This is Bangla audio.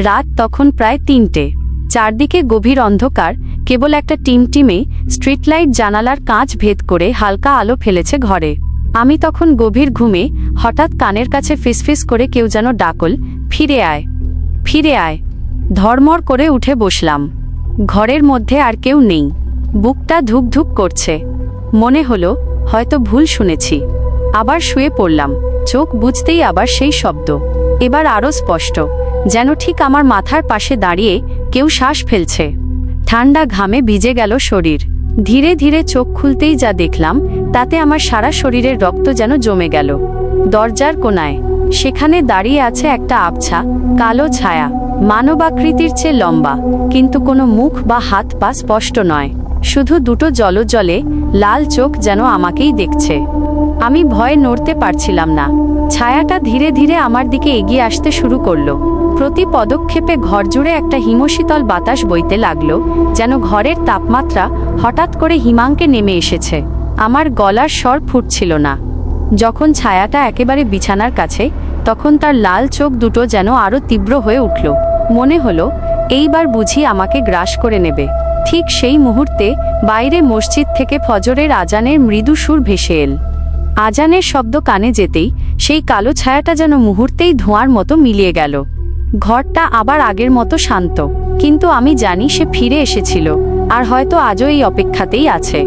রাত তখন প্রায় ৩টে। চারদিকে গভীর অন্ধকার, কেবল একটা টিমটিমে স্ট্রিট লাইট জানালার কাঁচ ভেদ করে হালকা আলো ফেলেছে ঘরে। আমি তখন গভীর ঘুমে হঠাৎ কানের কাছে ফিসফিস করে কেউ যেন ডাকল, ফিরে আয়, ফিরে আয়। ধর্মর করে উঠে বসলাম। ঘরের মধ্যে আর কেউ নেই। বুকটা ধুক ধুক করছে। মনে হলো হয়তো ভুল শুনেছি। আবার শুয়ে পড়লাম। চোখ বুঝতেই আবার সেই শব্দ। এবার আরও স্পষ্ট, যেন ঠিক আমার মাথার পাশে দাঁড়িয়ে কেউ শ্বাস ফেলছে। ঠান্ডা ঘামে ভিজে গেল শরীর। ধীরে ধীরে চোখ খুলতেই যা দেখলাম, তাতে আমার সারা শরীরের রক্ত যেন জমে গেল। দরজার কোণায়, সেখানে দাঁড়িয়ে আছে একটা আবছা কালো ছায়া, মানবাকৃতির চেয়ে লম্বা, কিন্তু কোনো মুখ বা হাত পা স্পষ্ট নয়। শুধু দুটো জলজলে লাল চোখ যেন আমাকেই দেখছে। আমি ভয়ে নড়তে পারছিলাম না। ছায়াটা ধীরে ধীরে আমার দিকে এগিয়ে আসতে শুরু করলো। প্রতি পদক্ষেপে ঘর জুড়ে একটা হিমশীতল বাতাস বইতে লাগলো, যেন ঘরের তাপমাত্রা হঠাৎ করে হিমাঙ্কে নেমে এসেছে। আমার গলার স্বর ফুটছিল না। যখন ছায়াটা একেবারে বিছানার কাছে, তখন তার লাল চোখ দুটো যেন আরও তীব্র হয়ে উঠল। মনে হলো এইবার বুঝি আমাকে গ্রাস করে নেবে। ঠিক সেই মুহূর্তে বাইরে মসজিদ থেকে ফজরের আজানের মৃদু সুর ভেসে এল। আজানের শব্দ কানে যেতেই সেই কালো ছায়াটা যেন মুহূর্তেই ধোঁয়ার মতো মিলিয়ে গেল। ঘরটা আবার আগের মতো শান্ত, কিন্তু আমি জানি সে ফিরে এসেছিল, আর হয়তো আজও এই অপেক্ষাতেই আছে।